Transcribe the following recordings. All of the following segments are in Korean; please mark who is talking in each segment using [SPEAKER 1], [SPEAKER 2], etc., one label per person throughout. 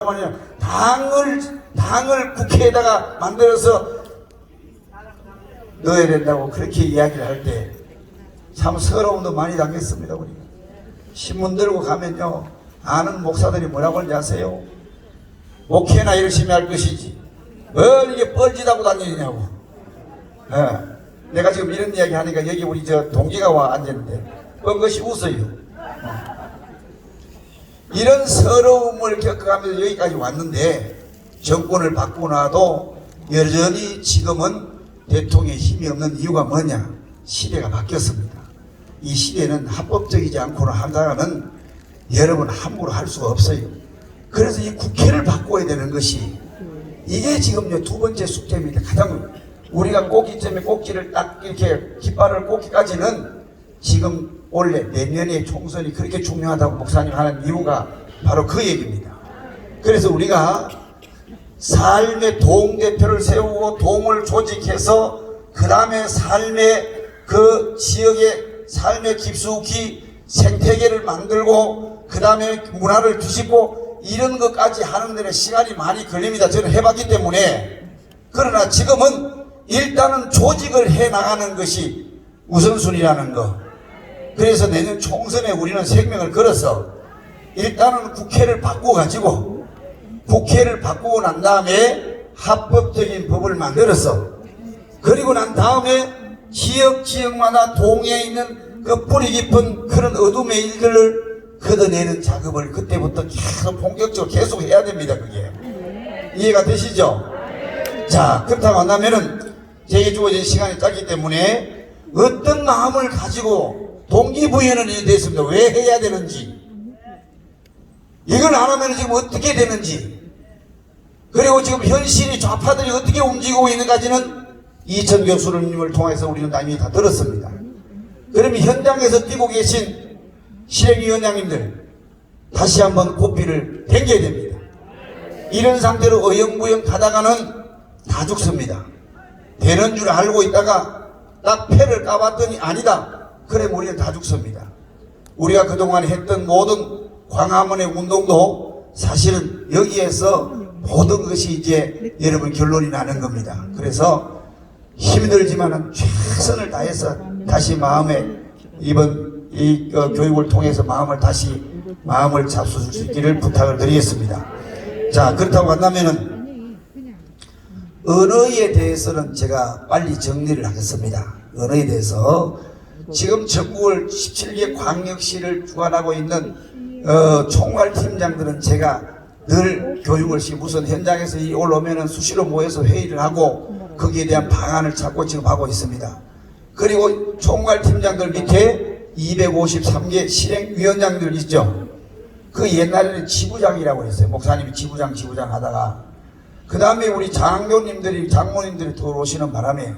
[SPEAKER 1] 뿐만 아니라 당을 국회에다가 만들어서 넣어야 된다고 그렇게 이야기를 할 때 참 서러움도 많이 당했습니다. 우리가 신문 들고 가면요, 아는 목사들이 뭐라고 하는지 아세요? 목회나 열심히 할 것이지 뭘 이게 뻘짓하고 다니느냐고. 내가 지금 이런 이야기 하니까 여기 우리 저 동기가 와 앉았는데 뻥긋이 웃어요. 이런 서러움을 겪어가면서 여기까지 왔는데, 정권을 바꾸고 나도 여전히 지금은 대통령의 힘이 없는 이유가 뭐냐? 시대가 바뀌었습니다. 이 시대는 합법적이지 않고는 한다는 여러분 함부로 할 수가 없어요. 그래서 이 국회를 바꿔야 되는 것이, 이게 지금 두 번째 숙제입니다. 가장 우리가 꼭지점에 꼭지를 딱 이렇게 깃발을 꽂기까지는 지금 원래 내년의 총선이 그렇게 중요하다고 목사님 하는 이유가 바로 그 얘기입니다. 그래서 우리가 삶의 동대표를 세우고 동을 조직해서 그 다음에 삶의 그 지역의 삶의 깊숙이 생태계를 만들고 그 다음에 문화를 뒤집고 이런 것까지 하는 데는 시간이 많이 걸립니다. 저는 해봤기 때문에. 그러나 지금은 일단은 조직을 해나가는 것이 우선순위라는 거. 그래서 내년 총선에 우리는 생명을 걸어서 일단은 국회를 바꿔가지고, 국회를 바꾸고 난 다음에 합법적인 법을 만들어서, 그리고 난 다음에 지역마다 동에 있는 그 뿌리 깊은 그런 어둠의 일들을 걷어내는 작업을 그때부터 계속 본격적으로 계속 해야 됩니다. 그게 이해가 되시죠? 자, 그렇다고 한다면은 제게 주어진 시간이 짧기 때문에 어떤 마음을 가지고 동기부여는 됐습니다. 왜 해야 되는지, 이걸 안 하면 지금 어떻게 되는지, 그리고 지금 현실이 좌파들이 어떻게 움직이고 있는가지는 이천 교수님을 통해서 우리는 이미 다 들었습니다. 그러면 현장에서 뛰고 계신 실행위원장님들 다시 한번 고삐를 당겨야 됩니다. 이런 상태로 어영부영 가다가는 다 죽습니다. 되는 줄 알고 있다가 딱 패를 까봤더니 아니다. 그래 우리는 다 죽습니다. 우리가 그동안 했던 모든 광화문의 운동도 사실은 여기에서 모든 것이 이제 여러분 결론이 나는 겁니다. 그래서 힘들지만은 최선을 다해서 다시 마음에 이번 이 교육을 통해서 마음을 잡수실 수 있기를 부탁을 드리겠습니다. 자, 그렇다고 한다면은 언어에 대해서는 제가 빨리 정리를 하겠습니다. 언어에 대해서 지금 전국을 17개 광역시를 주관하고 있는 총괄팀장들은 제가 늘 교육을 우선 현장에서 올라오면은 수시로 모여서 회의를 하고 거기에 대한 방안을 찾고 지금 하고 있습니다. 그리고 총괄팀장들 밑에 253개 실행위원장들 있죠. 그 옛날에는 지부장이라고 했어요. 목사님이 지부장 하다가 그 다음에 우리 장모님들이 들어오시는 바람에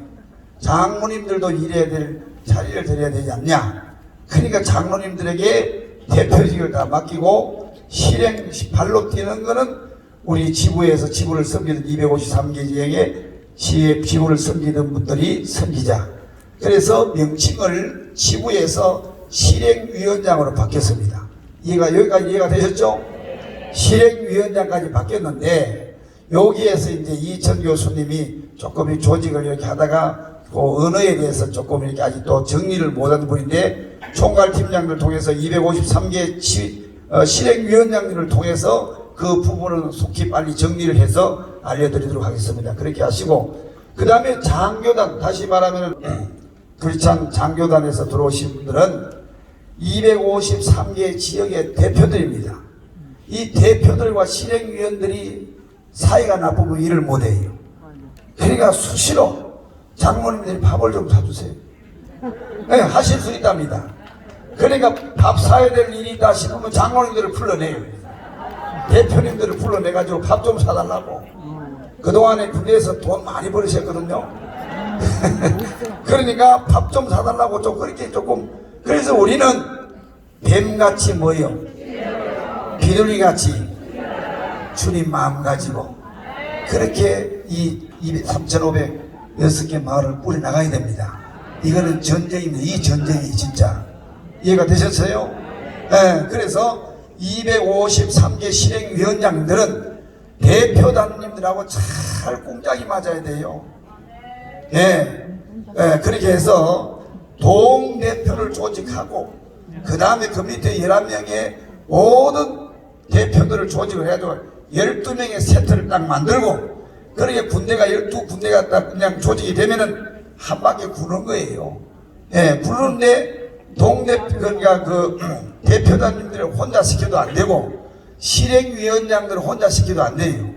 [SPEAKER 1] 장모님들도 일해야 될 자리를 드려야 되지 않냐. 그러니까 장로님들에게 대표직을 다 맡기고 실행 발로 뛰는 거는 우리 지부에서 지부를 섬기던 253개 지역에 지부를 섬기던 분들이 섬기자. 그래서 명칭을 지부에서 실행위원장으로 바뀌었습니다. 여기까지 이해가 되셨죠? 실행위원장까지 바뀌었는데 여기에서 이제 이천 교수님이 조금 이 조직을 이렇게 하다가 그 언어에 대해서 조금 이렇게 아직 또 정리를 못한 분인데 총괄팀장들 통해서 253개 실행위원장들을 통해서 그 부분은 속히 빨리 정리를 해서 알려드리도록 하겠습니다. 그렇게 하시고 그 다음에 장교단, 다시 말하면 크리스찬 장교단에서 들어오신 분들은 253개 지역의 대표들입니다. 이 대표들과 실행위원들이 사이가 나쁘면 일을 못해요. 그러니까 수시로 장모님들이 밥을 좀 사주세요. 네, 하실 수 있답니다. 그러니까 밥 사야 될 일이 있다 싶으면 장모님들을 불러내요. 대표님들을 불러내가지고 밥 좀 사달라고. 그동안에 군대에서 돈 많이 벌으셨거든요. 그러니까 밥 좀 사달라고 좀 그렇게 조금. 그래서 우리는 뱀같이 모여 비둘기같이 주님 마음 가지고 그렇게 이 3,506개 마을을 뿌려 나가야 됩니다. 이거는 전쟁입니다. 이 전쟁이 진짜 이해가 되셨어요? 네, 그래서 253개 실행위원장들은 대표단님들하고 잘 꽁짝이 맞아야 돼요. 예, 예, 그렇게 해서 동대표를 조직하고 그 다음에 그 밑에 11명의 모든 대표들을 조직을 해가지고 12명의 세트를 딱 만들고, 그렇게 군대가 12군대가 딱 그냥 조직이 되면은 한 바퀴 구는 거예요. 예, 구르는데 그러니까 그 대표단님들을 혼자 시켜도 안 되고 실행위원장들을 혼자 시켜도 안 돼요.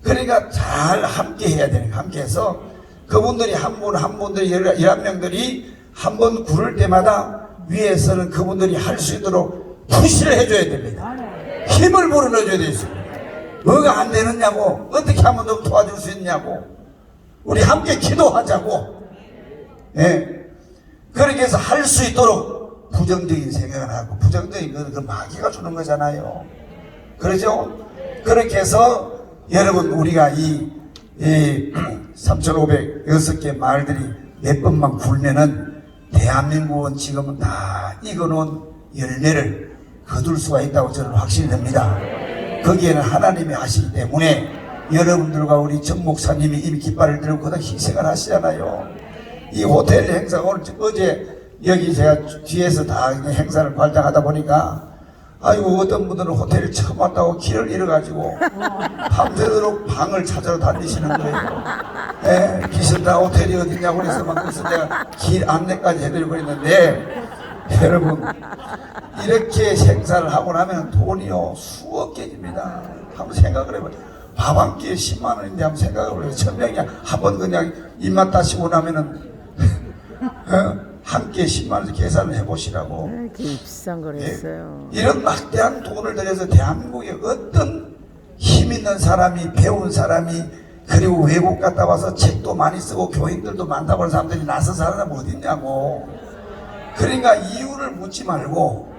[SPEAKER 1] 그러니까 잘 함께 해야 되는, 함께 해서 그분들이 한 분 한 분들이 11명들이 한 번 구를 때마다 위에서는 그분들이 할 수 있도록 푸시를 해줘야 됩니다. 힘을 불어넣어줘야 되겠습니다. 뭐가 안 되느냐고, 어떻게 하면 좀 도와줄 수 있냐고, 우리 함께 기도하자고. 예. 그렇게 해서 할 수 있도록 부정적인 생각을 하고, 부정적인 것은 그 마귀가 주는 거잖아요. 그러죠? 그렇게 해서 여러분, 우리가 이 3,506개 마을들이 몇 번만 굴면은 대한민국은 지금은 다 익어놓은 열매를 거둘 수가 있다고 저는 확신이 됩니다. 거기에는 하나님이 하시기 때문에 여러분들과 우리 정 목사님이 이미 깃발을 들고 그다 희생을 하시잖아요. 이 호텔 행사, 오늘 어제 여기 제가 뒤에서 다 행사를 관장하다 보니까, 아이고 어떤 분들은 호텔을 처음 왔다고 길을 잃어가지고 밤새도록 방을 찾아러 다니시는 거예요. 예, 기선다 호텔이 어디냐고 그래서 막 그래서 내가 길 안내까지 해드리고 있는데, 여러분 이렇게 행사를 하고 나면 돈이요 수억 개입니다. 한번 생각을 해봐요. 밥 한 끼에 10만 원인데 한번 생각을 해봐요. 1,000명이 한 번 그냥 입맛 다시고 나면은 한 끼에 10만 원 계산을 해보시라고.
[SPEAKER 2] 되게 비싼 걸 했어요.
[SPEAKER 1] 예, 이런 막대한 돈을 들여서 대한민국에 어떤 힘 있는 사람이, 배운 사람이, 그리고 외국 갔다 와서 책도 많이 쓰고 교인들도 많다고 하는 사람들이 나선 사람은 어디 있냐고. 그러니까 이유를 묻지 말고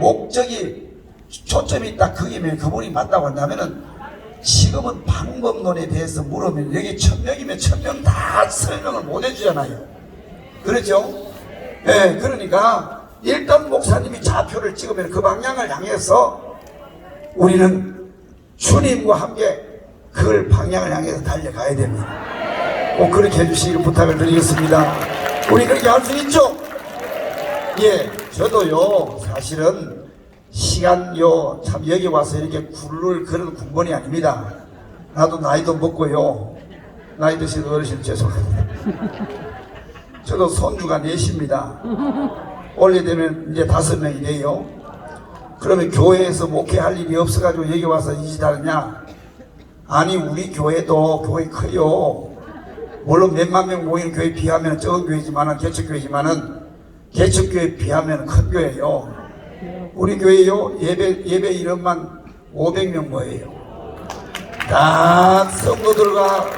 [SPEAKER 1] 목적이, 초점이 딱 거기면 그분이 맞다고 한다면은, 지금은 방법론에 대해서 물으면 여기 1,000명이면 1,000명 다 설명을 못 해주잖아요. 그렇죠? 예, 그러니까 일단 목사님이 좌표를 찍으면 그 방향을 향해서 우리는 주님과 함께 그 방향을 향해서 달려가야 됩니다. 꼭 그렇게 해주시기를 부탁을 드리겠습니다. 우리 그렇게 할 수 있죠? 예, 저도요 사실은 시간요 참 여기 와서 이렇게 굴을 그런 군번이 아닙니다. 나도 나이도 먹고요, 나이 드신 어르신 죄송합니다. 저도 손주가 넷입니다. 올해 되면 이제 5명이 돼요. 그러면 교회에서 목회할 일이 없어가지고 여기 와서 이 짓 하느냐? 아니, 우리 교회도 교회 커요. 물론 몇만 명 모이는 교회 비하면 적은 교회지만은, 개척교회지만은, 개척교회 비하면 큰 교회요. 우리 교회요, 예배 이름만 500명 모여요. 다 성도들과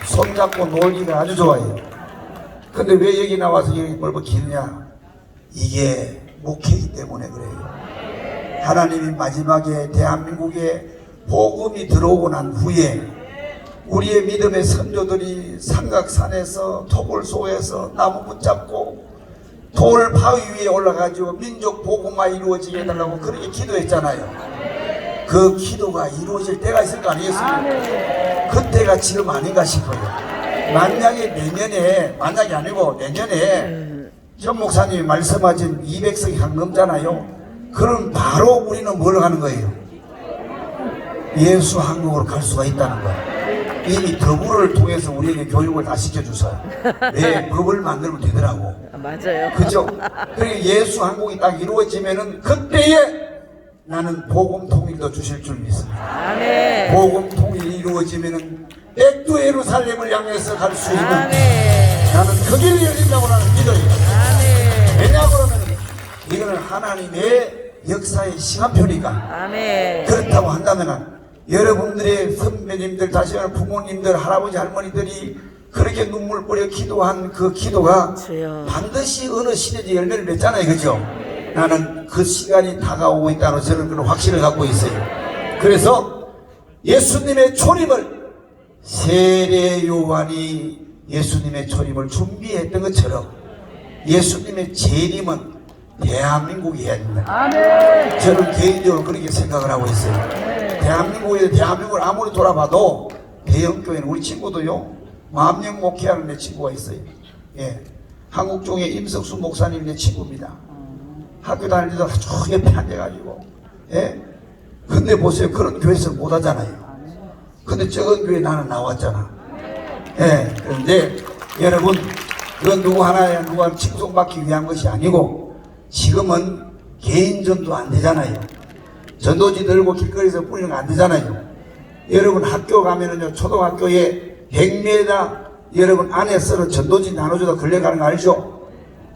[SPEAKER 1] 손잡고 놀기가 아주 좋아요. 근데 왜 여기 나와서 여기 뭘뭐 기느냐? 이게 목회이기 때문에 그래요. 하나님이 마지막에 대한민국에 복음이 들어오고 난 후에 우리의 믿음의 선조들이 삼각산에서 토굴 속에서 나무 붙잡고 돌 바위 위에 올라가지고 민족 복음화 이루어지게 해달라고 그렇게 기도했잖아요. 그 기도가 이루어질 때가 있을 거 아니겠습니까? 그때가 지금 아닌가 싶어요. 만약에 내년에, 만약이 아니고 내년에 전 목사님이 말씀하신 200석이 한 넘잖아요. 그럼 바로 우리는 뭘 하는 거예요? 예수 한국으로 갈 수가 있다는 거예요. 이미 더불어를 통해서 우리에게 교육을 다 시켜줘서 왜 법을 만들면 되더라고.
[SPEAKER 2] 맞아요.
[SPEAKER 1] 그죠? 그리고 예수 한국이 딱 이루어지면은 그때에 나는 복음 통일도 주실 줄 믿습니다.
[SPEAKER 2] 아멘.
[SPEAKER 1] 복음 통일이 이루어지면은 백두 예루살렘을 향해서 갈 수 있는,
[SPEAKER 2] 아멘.
[SPEAKER 1] 나는 그 길이 열린다고 나는 믿어요.
[SPEAKER 2] 아멘.
[SPEAKER 1] 왜냐하면 이거는 하나님의 역사의 시간표니까.
[SPEAKER 2] 아멘.
[SPEAKER 1] 그렇다고 한다면 여러분들의 선배님들, 다시 말해 부모님들, 할아버지 할머니들이 그렇게 눈물 뿌려 기도한 그 기도가
[SPEAKER 2] 주여.
[SPEAKER 1] 반드시 어느 시대에 열매를 맺잖아요. 그죠? 나는 그 시간이 다가오고 있다는 저는 그런 확신을 갖고 있어요. 그래서 예수님의 초림을, 세례 요한이 예수님의 초림을 준비했던 것처럼 예수님의 재림은 대한민국이 해야 됩니다.
[SPEAKER 2] 아멘.
[SPEAKER 1] 저는 개인적으로 그렇게 생각을 하고 있어요. 대한민국을 아무리 돌아봐도 대형교회는 우리 친구도요, 만명 목회하는 내 친구가 있어요. 예. 한국종회 임석수 목사님 내 친구입니다. 학교 다닐 때도 아주 옆에 앉아가지고, 예. 근데 보세요. 그런 교회에서 못 하잖아요. 근데 적은 교회 나는 나왔잖아. 예. 그런데 여러분, 그건 누구 하나야 누가 칭송받기 위한 것이 아니고, 지금은 개인 전도 안 되잖아요. 전도지 들고 길거리에서 뿌리는 거 안 되잖아요. 여러분 학교 가면은요, 초등학교에 100m 여러분 안에서는 전도지 나눠주다 걸려가는 거 알죠?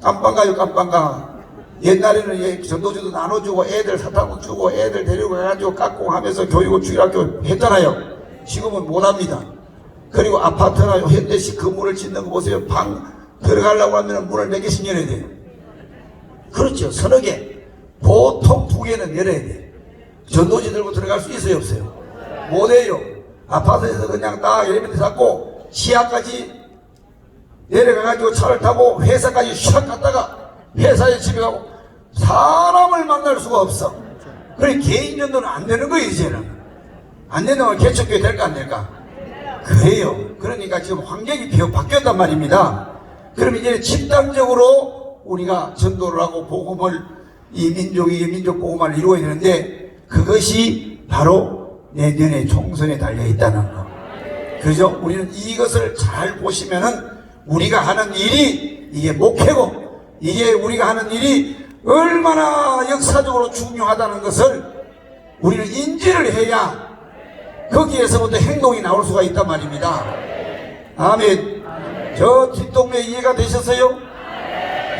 [SPEAKER 1] 깜빵 가요, 깜빵 가. 옛날에는 전도지도 나눠주고 애들 사탕도 주고 애들 데리고 가가지고 깎고 하면서 교육을 주일학교 했잖아요. 지금은 못합니다. 그리고 아파트나 현대식 건물을 짓는 거 보세요. 방 들어가려고 하면 문을 몇 개씩 열어야 돼요. 그렇죠. 서너 개. 보통 2개는 열어야 돼. 전도지 들고 들어갈 수 있어요, 없어요? 못해요. 아파트에서 그냥 딱 엘리베이터 잡고 시야까지 내려가가지고 차를 타고 회사까지 샥 갔다가 회사에 집에 가고 사람을 만날 수가 없어. 그래 개인 전도는 안 되는 거예요. 이제는 안 되는 건 개척교회 될까 안 될까? 그래요. 그러니까 지금 환경이 바뀌었단 말입니다. 그럼 이제 집단적으로 우리가 전도를 하고 복음을 이 민족 복음을 이루어야 되는데 그것이 바로 내년에 총선에 달려 있다는 거. 그죠? 우리는 이것을 잘 보시면은 우리가 하는 일이 이게 목회고 이게 우리가 하는 일이 얼마나 역사적으로 중요하다는 것을 우리는 인지를 해야 거기에서부터 행동이 나올 수가 있단 말입니다. 아멘. 저 뒷동네 이해가 되셨어요?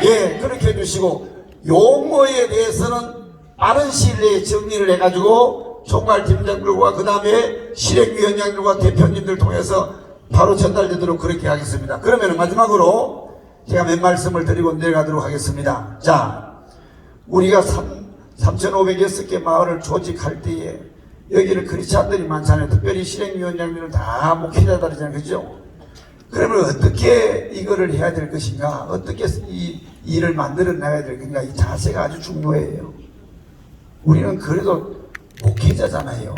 [SPEAKER 1] 예, 그렇게 해주시고 용어에 대해서는 빠른 시일 내에 정리를 해가지고 총괄팀장들과 그 다음에 실행위원장들과 대표님들 통해서 바로 전달되도록 그렇게 하겠습니다. 그러면 마지막으로 제가 몇 말씀을 드리고 내려가도록 하겠습니다. 자, 우리가 3,506개 마을을 조직할 때에 여기는 크리스찬들이 많잖아요. 특별히 실행위원장들은 다 목회자들이잖아요. 그죠? 그러면 어떻게 이거를 해야 될 것인가? 어떻게 이 일을 만들어 나가야 될 것인가? 이 자세가 아주 중요해요. 우리는 그래도 목회자잖아요.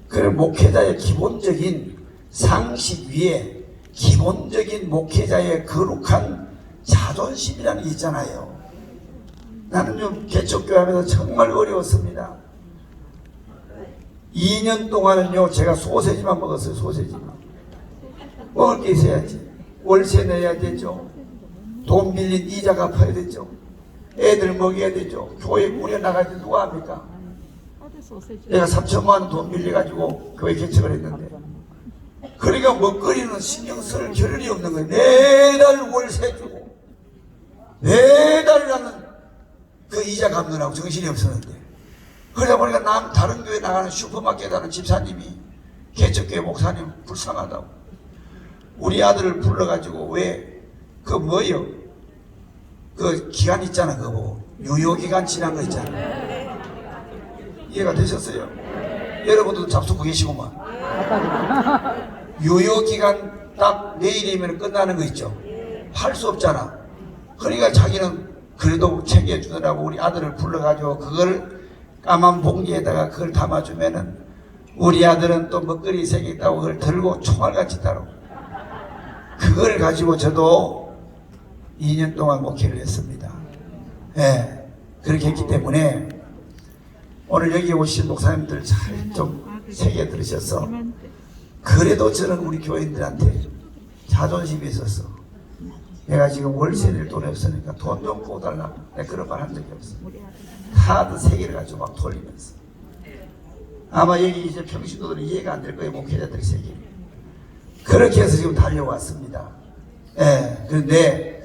[SPEAKER 1] 그럼 목회자의 기본적인 상식 위에 기본적인 목회자의 거룩한 자존심이라는 게 있잖아요. 나는 좀 개척교회 하면서 정말 어려웠습니다. 2년 동안은요 제가 소세지만 먹었어요. 소세지만. 먹을 게 있어야지. 월세 내야 되죠. 돈 빌린 이자 갚아야 되죠. 애들 먹여야 되죠. 교회 꾸려나가지 누가 합니까? 내가 3천만 원 돈 빌려가지고 교회 개척을 했는데 그러니까 먹거리는 신경 쓸 겨를이 없는 거예요. 매달 월세 주고 매달 나는 그 이자 갚느라고 정신이 없었는데 그러다 보니까 다른 교회 나가는 슈퍼마켓 하는 집사님이 개척교회 목사님 불쌍하다고 우리 아들을 불러가지고 왜 그 뭐요? 그 기간 있잖아. 그거 보고 유효기간 지난 거 있잖아. 이해가 되셨어요? 여러분도 잡수고 계시구만. 유효기간 딱 내일이면 끝나는 거 있죠. 할 수 없잖아. 그러니까 자기는 그래도 챙겨주더라고 우리 아들을 불러가지고 그걸 까만 봉지에다가 그걸 담아주면은 우리 아들은 또 먹거리 생겼다고 그걸 들고 총알같이 따로 그걸 가지고 저도 2년 동안 목회를 했습니다. 예, 그렇게 했기 때문에 오늘 여기 오신 목사님들 잘 좀 새겨 들으셔서 그래도 저는 우리 교인들한테 자존심이 있었어. 내가 지금 월세 낼 돈이 없으니까 돈 좀 부어달라고 내가 그런 말 한 적이 없어. 카드 3개를 가지고 막 돌리면서 아마 여기 이제 평신도들은 이해가 안 될 거예요. 목회자들이 3개 그렇게 해서 지금 달려왔습니다. 예, 그런데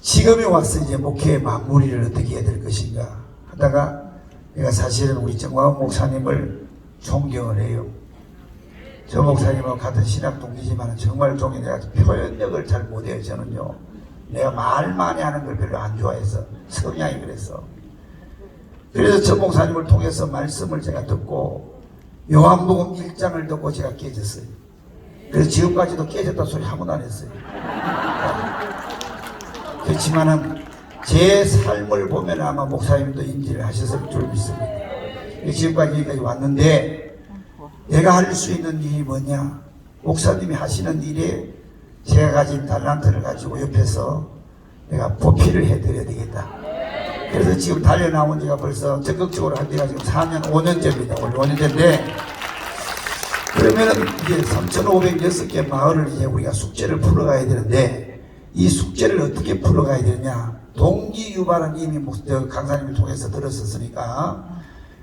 [SPEAKER 1] 지금에 와서 이제 목회의 마무리를 어떻게 해야 될 것인가 하다가 내가 사실은 우리 정광훈 목사님을 존경을 해요. 저 목사님하고 같은 신학 동기지만 정말 종이 내가 표현력을 잘 못해요. 저는요. 내가 말 많이 하는 걸 별로 안 좋아해서 성향이 그래서. 그래서 저 목사님을 통해서 말씀을 제가 듣고 요한복음 1장을 듣고 제가 깨졌어요. 그래서 지금까지도 깨졌다 소리 한 번도 안 했어요. 그렇지만은 제 삶을 보면 아마 목사님도 인지를 하셨을 줄 믿습니다. 지금까지 여기까지 왔는데 내가 할 수 있는 일이 뭐냐? 목사님이 하시는 일에 제가 가진 달란트를 가지고 옆에서 내가 보필을 해드려야 되겠다. 그래서 지금 달려나온 지가 벌써 적극적으로 한 지가 지금 4년, 5년째입니다. 원래 5년째인데, 그러면은 이제 3,506개 마을을 이제 우리가 숙제를 풀어가야 되는데, 이 숙제를 어떻게 풀어가야 되느냐? 동기 유발은 이미 강사님을 통해서 들었었으니까,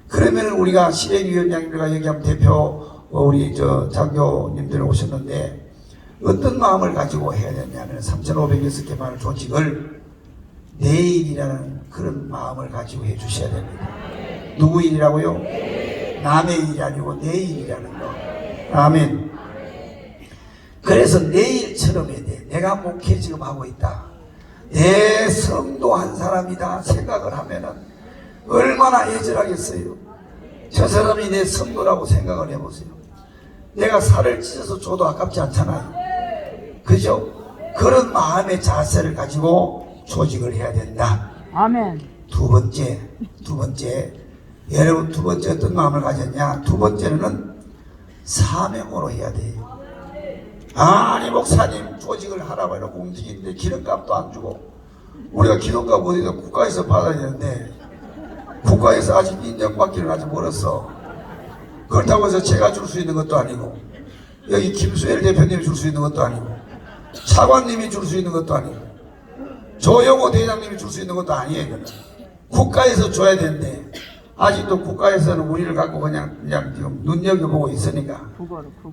[SPEAKER 1] 그러면은 우리가 실행위원장님들과 얘기하면 대표, 우리 장교님들 오셨는데, 어떤 마음을 가지고 해야 되냐면 3,506개 마을 조직을 내일이라는 그런 마음을 가지고 해 주셔야 됩니다. 누구 일이라고요? 남의 일이 아니고 내일이라는 거. 아멘. 그래서 내일처럼 해야 돼. 내가 목회 지금 하고 있다. 내 성도 한 사람이다 생각을 하면은 얼마나 애절하겠어요. 저 사람이 내 성도라고 생각을 해보세요. 내가 살을 찢어서 줘도 아깝지 않잖아요. 그죠? 그런 마음의 자세를 가지고 조직을 해야 된다.
[SPEAKER 2] 아멘.
[SPEAKER 1] 두 번째, 여러분 두 번째 어떤 마음을 가졌냐? 두 번째는 사명으로 해야 돼요. 아니 목사님 조직을 하라고 해놓고 움직이는데 기름값도 안 주고, 우리가 기름값 어디서 국가에서 받아야 되는데 국가에서 아직 인정받기는 아직 멀었어. 그렇다고 해서 제가 줄 수 있는 것도 아니고, 여기 김수일 대표님이 줄 수 있는 것도 아니고, 차관님이 줄 수 있는 것도 아니고, 조영호 대장님이 줄 수 있는 것도 아니에요. 국가에서 줘야 되는데 아직도 국가에서는 우리를 갖고 그냥 지금 눈여겨보고 있으니까,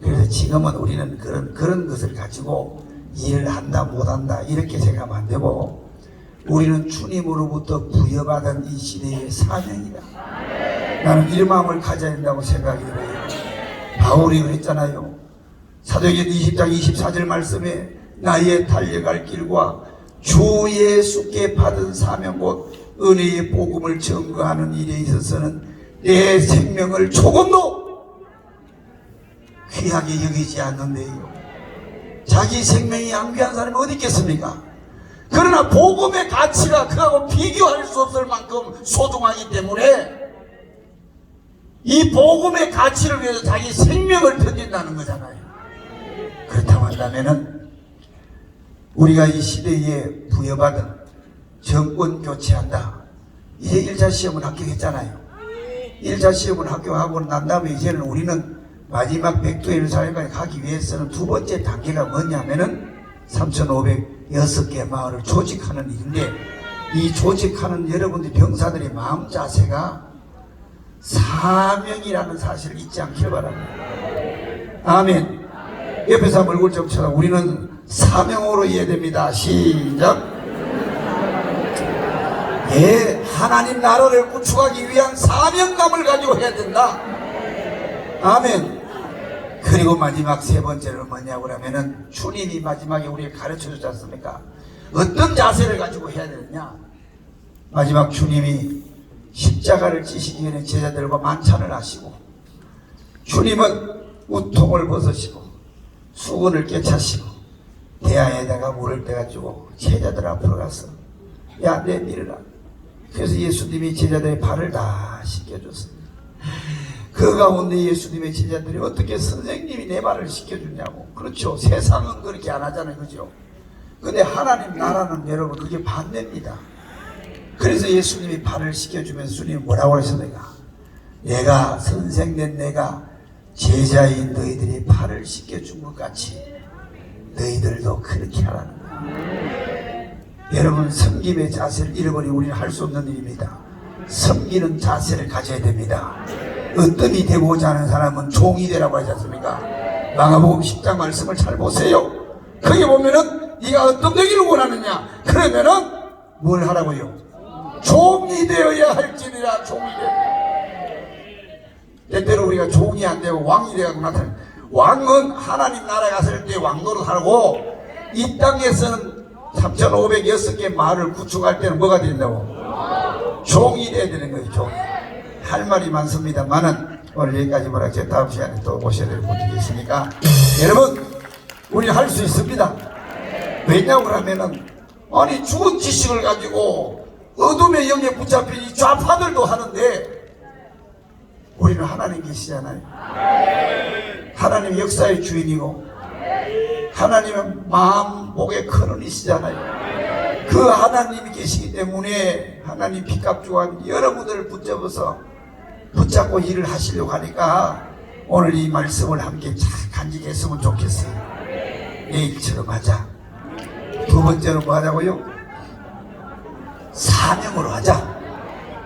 [SPEAKER 1] 그래서 지금은 우리는 그런 것을 가지고 일을 한다 못한다 이렇게 생각하면 안 되고, 우리는 주님으로부터 부여받은 이 시대의 사명이다. 나는 이 마음을 가져야 된다고 생각이 들어요. 바울이 그랬잖아요. 사도행전 20장 24절 말씀에 나의 달려갈 길과 주 예수께 받은 사명 곧 은혜의 복음을 증거하는 일에 있어서는 내 생명을 조금도 귀하게 여기지 않는데요. 자기 생명이 양귀한 사람이 어디 있겠습니까? 그러나 복음의 가치가 그하고 비교할 수 없을 만큼 소중하기 때문에 이 복음의 가치를 위해서 자기 생명을 던진다는 거잖아요. 그렇다고 한다면은 우리가 이 시대에 부여받은 정권 교체한다. 이제 1차 시험은 합격했잖아요. 1차 시험은 합격하고 난 다음에 이제는 우리는 마지막 백두의 사회까지 가기 위해서는 두 번째 단계가 뭐냐면은 3,506개 마을을 조직하는 일인데, 이 조직하는 여러분들 병사들의 마음 자세가 사명이라는 사실을 잊지 않기를 바랍니다. 아멘. 옆에서 한번 얼굴 좀 쳐다. 우리는 사명으로 해야 됩니다. 시작. 예, 하나님 나라를 구축하기 위한 사명감을 가지고 해야 된다. 아멘. 그리고 마지막 세 번째는 뭐냐고 하면은 주님이 마지막에 우리에게 가르쳐 주지 않습니까? 어떤 자세를 가지고 해야 되느냐? 마지막 주님이 십자가를 지시기 전에 제자들과 만찬을 하시고, 주님은 우통을 벗으시고 수건을 깨차시고 대야에다가 물을 빼가지고 제자들 앞으로 가서 야 내 밀으라. 그래서 예수님이 제자들의 발을 다 씻겨줬습니다. 그 가운데 예수님의 제자들이 어떻게 선생님이 내 발을 씻겨주냐고. 그렇죠. 세상은 그렇게 안 하잖아요. 그죠? 근데 하나님 나라는 여러분 그게 반대입니다. 그래서 예수님이 발을 씻겨주면서 주님이 뭐라고 하셨는가? 내가 선생된 내가 제자인 너희들이 발을 씻겨준 것 같이 너희들도 그렇게 하라는 거예요. 여러분 섬김의 자세를 잃어버리면 우리는 할 수 없는 일입니다. 섬기는 자세를 가져야 됩니다. 으뜸이 되고자 하는 사람은 종이 되라고 하지 않습니까? 마가복음 10장 말씀을 잘 보세요. 거기 보면은 네가 어떤 되기를 원하느냐? 그러면은 뭘 하라고요? 종이 되어야 할지니라. 종이 되어야. 때때로 우리가 종이 안 되고 왕이 되고 나타나. 왕은 하나님 나라에 갔을 때 왕 노릇하고, 이 땅에서는 3,506개 마을을 구축할 때는 뭐가 된다고? 종이 돼야 되는 거예요. 종이. 할 말이 많습니다만은 오늘 여기까지 뭐라 제가 다음 시간에 또 오셔야 될 분들이 있으니까 여러분 우리 할 수 있습니다. 왜냐고 하면은 아니 죽은 지식을 가지고 어둠의 영에 붙잡힌 이 좌파들도 하는데 우리는 하나님 계시잖아요. 하나님 역사의 주인이고 하나님은 마음 목의 근원이시잖아요. 그 하나님이 계시기 때문에 하나님 빚값 주한 여러분들을 붙잡고 일을 하시려고 하니까 오늘 이 말씀을 함께 잘 간직했으면 좋겠어요. 내일처럼 하자. 두 번째는 뭐 하자고요? 사명으로 하자.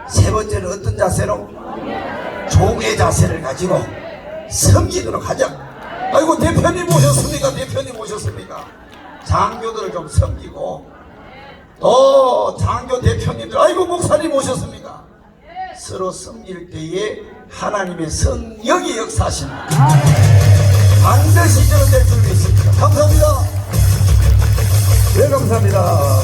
[SPEAKER 1] 세 번째는 어떤 자세로? 종의 자세를 가지고 섬기도록 하자. 아이고 대표님 오셨습니까? 대표님 오셨습니까? 장교들을 좀 섬기고 또 장교 대표님들 아이고 목사님 오셨습니까? 서로 섬길 때에 하나님의 성령이 역사하십니다. 반드시 저는 될 줄 믿습니다. 감사합니다.
[SPEAKER 3] 네, 감사합니다.